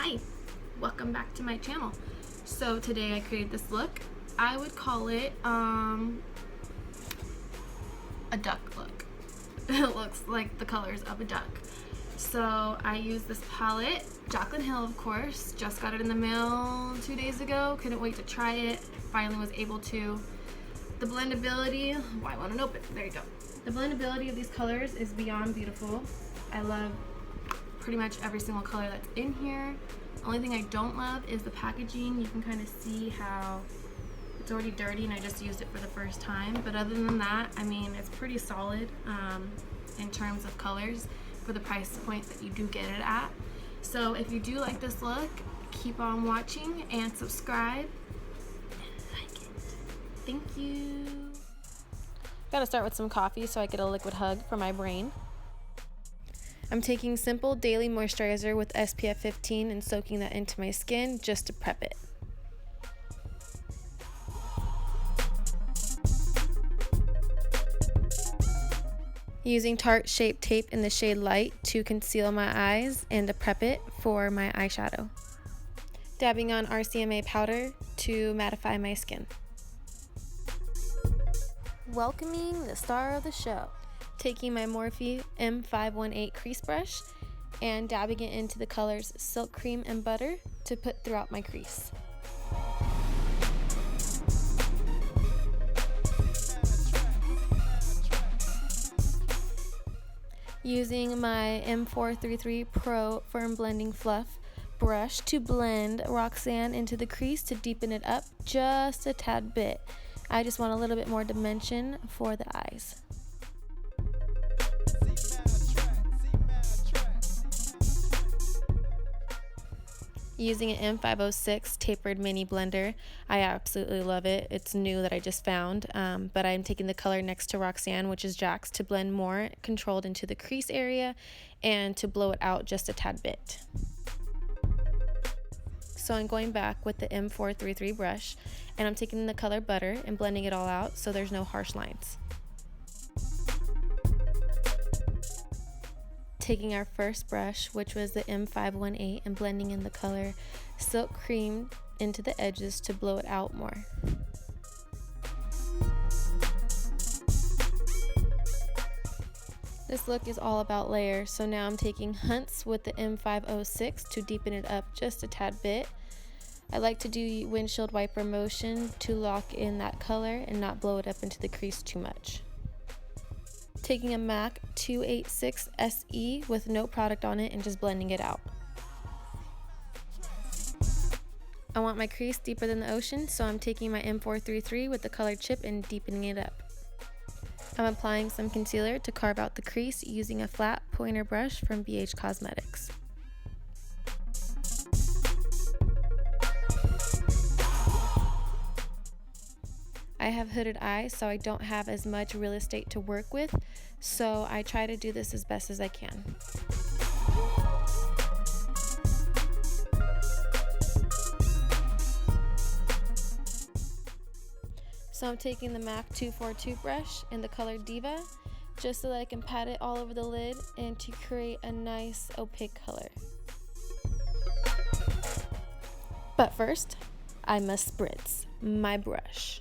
Hi, welcome back to my channel. So today I created this look. I would call it a duck look. It looks like the colors of a duck. So I used this palette, Jaclyn Hill of course, just got it in the mail 2 days ago, couldn't wait to try it, finally was able to. The blendability, why won't it open? There you go. The blendability of these colors is beyond beautiful. I love pretty much every single color that's in here. The only thing I don't love is the packaging. You can kind of see how it's already dirty and I just used it for the first time. But other than that, I mean, it's pretty solid in terms of colors for the price point that you do get it at. So if you do like this look, keep on watching and subscribe and like it. Thank you. Gotta start with some coffee so I get a liquid hug for my brain. I'm taking simple daily moisturizer with SPF 15 and soaking that into my skin just to prep it. Using Tarte Shape Tape in the shade Light to conceal my eyes and to prep it for my eyeshadow. Dabbing on RCMA powder to mattify my skin. Welcoming the star of the show. Taking my Morphe M518 crease brush and dabbing it into the colors Silk Cream and Butter to put throughout my crease. Using my M433 Pro Firm Blending Fluff brush to blend Roxanne into the crease to deepen it up just a tad bit. I just want a little bit more dimension for the eyes. Using an M506 tapered mini blender. I absolutely love it. It's new that I just found, but I'm taking the color next to Roxanne, which is Jack's, to blend more controlled into the crease area and to blow it out just a tad bit. So I'm going back with the M433 brush and I'm taking the color Butter and blending it all out so there's no harsh lines. Taking our first brush, which was the M518, and blending in the color Silk Cream into the edges to blow it out more. This look is all about layers, so now I'm taking Hunts with the M506 to deepen it up just a tad bit. I like to do windshield wiper motion to lock in that color and not blow it up into the crease too much. Taking a MAC 286 SE with no product on it and just blending it out. I want my crease deeper than the ocean, so I'm taking my M433 with the colored chip and deepening it up. I'm applying some concealer to carve out the crease using a flat pointer brush from BH Cosmetics. I have hooded eyes, so I don't have as much real estate to work with, so I try to do this as best as I can. So I'm taking the MAC 242 brush in the color Diva, just so that I can pat it all over the lid and to create a nice opaque color. But first, I must spritz my brush.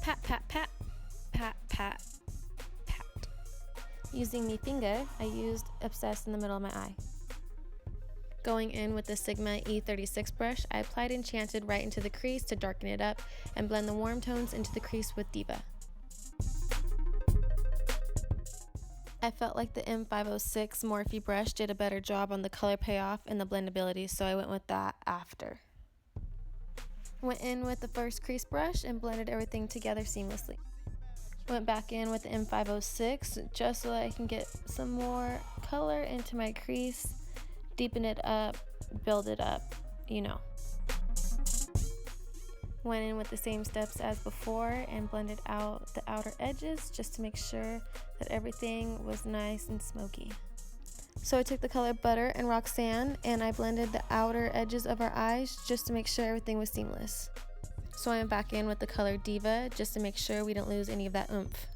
Pat, pat, pat, pat, pat, pat. Using my finger, I used Obsessed in the middle of my eye. Going in with the Sigma E36 brush, I applied Enchanted right into the crease to darken it up and blend the warm tones into the crease with Diva. I felt like the M506 Morphe brush did a better job on the color payoff and the blendability, so I went with that after. Went in with the first crease brush and blended everything together seamlessly. Went back in with the M506 just so that I can get some more color into my crease, deepen it up, build it up, you know. Went in with the same steps as before and blended out the outer edges just to make sure that everything was nice and smoky. So I took the color Butter and Roxanne and I blended the outer edges of our eyes just to make sure everything was seamless. So I went back in with the color Diva just to make sure we don't lose any of that oomph.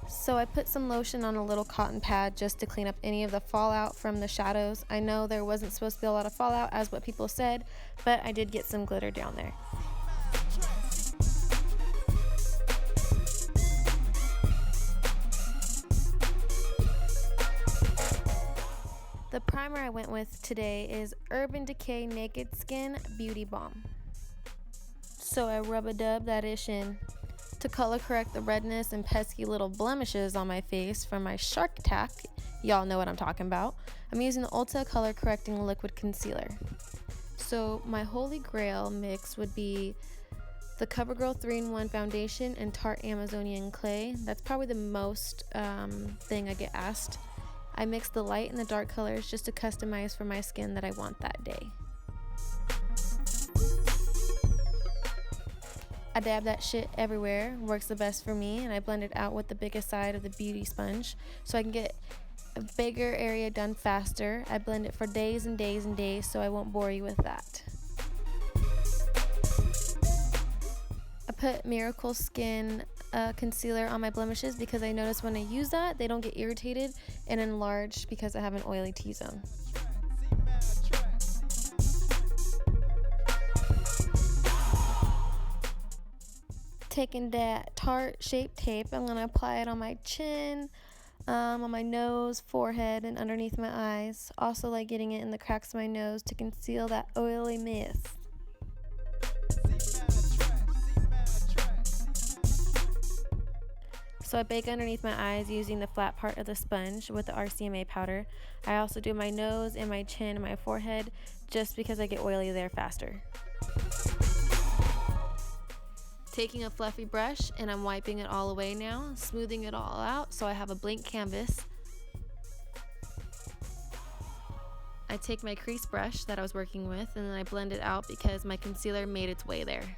So I put some lotion on a little cotton pad just to clean up any of the fallout from the shadows. I know there wasn't supposed to be a lot of fallout as what people said, but I did get some glitter down there. The primer I went with today is Urban Decay Naked Skin Beauty Balm. So I rub-a-dub that ish in to color correct the redness and pesky little blemishes on my face from my shark attack. Y'all know what I'm talking about. I'm using the Ulta Color Correcting Liquid Concealer. So my holy grail mix would be the Covergirl 3-in-1 Foundation and Tarte Amazonian Clay. That's probably the most thing I get asked. I mix the light and the dark colors just to customize for my skin that I want that day. I dab that shit everywhere, works the best for me, and I blend it out with the biggest side of the beauty sponge so I can get a bigger area done faster. I blend it for days and days and days so I won't bore you with that. I put Miracle Skin concealer on my blemishes because I notice when I use that, they don't get irritated and enlarged because I have an oily T-zone. Taking that Tarte Shape Tape, I'm going to apply it on my chin, on my nose, forehead, and underneath my eyes. Also like getting it in the cracks of my nose to conceal that oily mist. So I bake underneath my eyes using the flat part of the sponge with the RCMA powder. I also do my nose and my chin and my forehead just because I get oily there faster. Taking a fluffy brush and I'm wiping it all away now, smoothing it all out so I have a blank canvas. I take my crease brush that I was working with and then I blend it out because my concealer made its way there.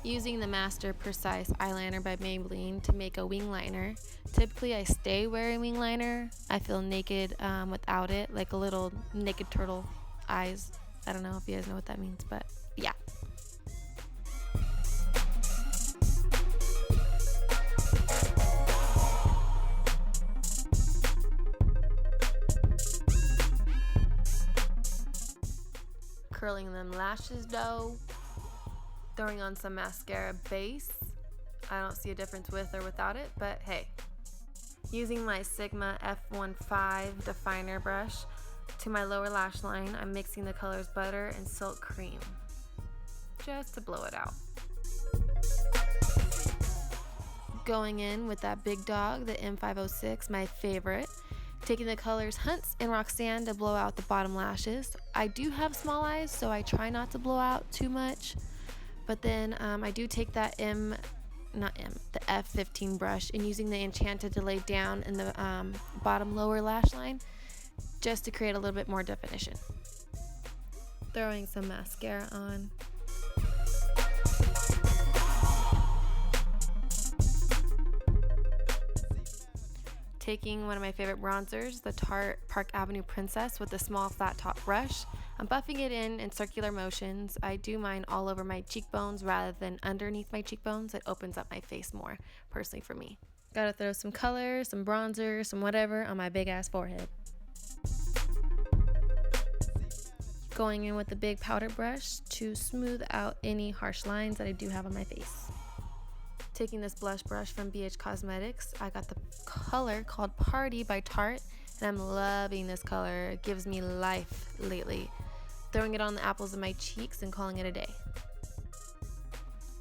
Using the Master Precise eyeliner by Maybelline to make a wing liner. Typically I stay wearing wing liner. I feel naked without it, like a little naked turtle eyes. I don't know if you guys know what that means, but yeah. Curling them lashes though. Throwing on some mascara base. I don't see a difference with or without it, but hey. Using my Sigma F15 definer brush to my lower lash line, I'm mixing the colors Butter and Silk Cream just to blow it out. Going in with that big dog, the M506, my favorite. Taking the colors Hunts and Roxanne to blow out the bottom lashes. I do have small eyes, so I try not to blow out too much. But then I do take that the F15 brush and using the Enchanted to lay down in the bottom lower lash line just to create a little bit more definition. Throwing some mascara on. Taking one of my favorite bronzers, the Tarte Park Avenue Princess with a small flat top brush. I'm buffing it in circular motions. I do mine all over my cheekbones rather than underneath my cheekbones. It opens up my face more, personally for me. Gotta throw some color, some bronzer, some whatever on my big ass forehead. Going in with the big powder brush to smooth out any harsh lines that I do have on my face. Taking this blush brush from BH Cosmetics, I got the color called Party by Tarte, and I'm loving this color. It gives me life lately. Throwing it on the apples of my cheeks and calling it a day.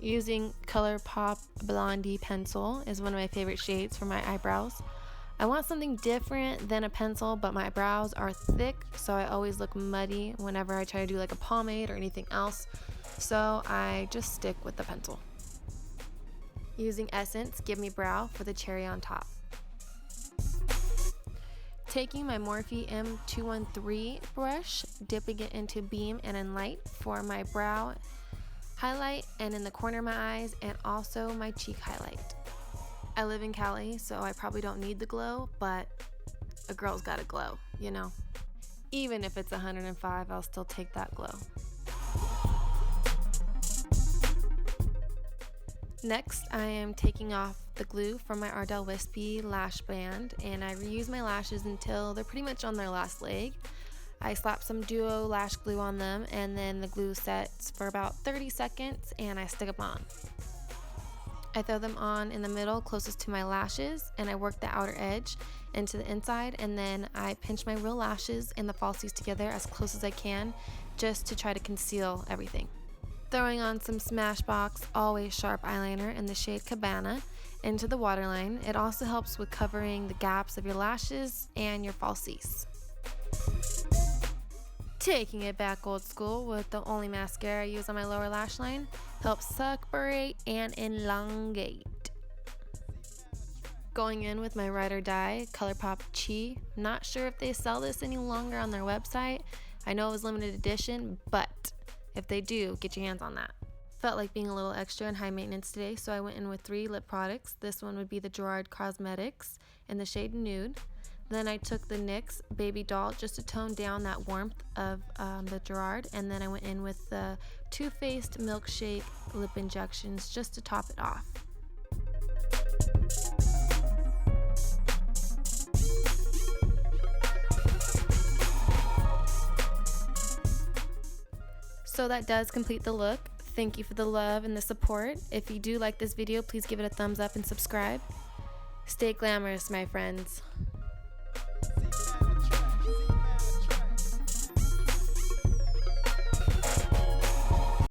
Using ColourPop Blondie pencil is one of my favorite shades for my eyebrows. I want something different than a pencil, but my brows are thick, so I always look muddy whenever I try to do like a pomade or anything else, so I just stick with the pencil. Using Essence Give Me Brow for the cherry on top. Taking my Morphe M213 brush, dipping it into Beam and Enlight for my brow highlight and in the corner of my eyes and also my cheek highlight. I live in Cali, so I probably don't need the glow, but a girl's gotta glow, you know. Even if it's 105, I'll still take that glow. Next, I am taking off the glue from my Ardell Wispy lash band, and I reuse my lashes until they're pretty much on their last leg. I slap some Duo lash glue on them, and then the glue sets for about 30 seconds, and I stick them on. I throw them on in the middle closest to my lashes, and I work the outer edge into the inside, and then I pinch my real lashes and the falsies together as close as I can, just to try to conceal everything. Throwing on some Smashbox Always Sharp eyeliner in the shade Cabana into the waterline. It also helps with covering the gaps of your lashes and your falsies. Taking it back old school with the only mascara I use on my lower lash line. Helps separate and elongate. Going in with my Ride or Die ColourPop Chi. Not sure if they sell this any longer on their website. I know it was limited edition, but if they do, get your hands on that. Felt like being a little extra and high maintenance today, so I went in with 3 lip products. This one would be the Gerard Cosmetics in the shade Nude. Then I took the NYX Baby Doll just to tone down that warmth of the Gerard. And then I went in with the Too Faced Milkshake Lip Injections just to top it off. So that does complete the look. Thank you for the love and the support. If you do like this video, please give it a thumbs up and subscribe. Stay glamorous, my friends.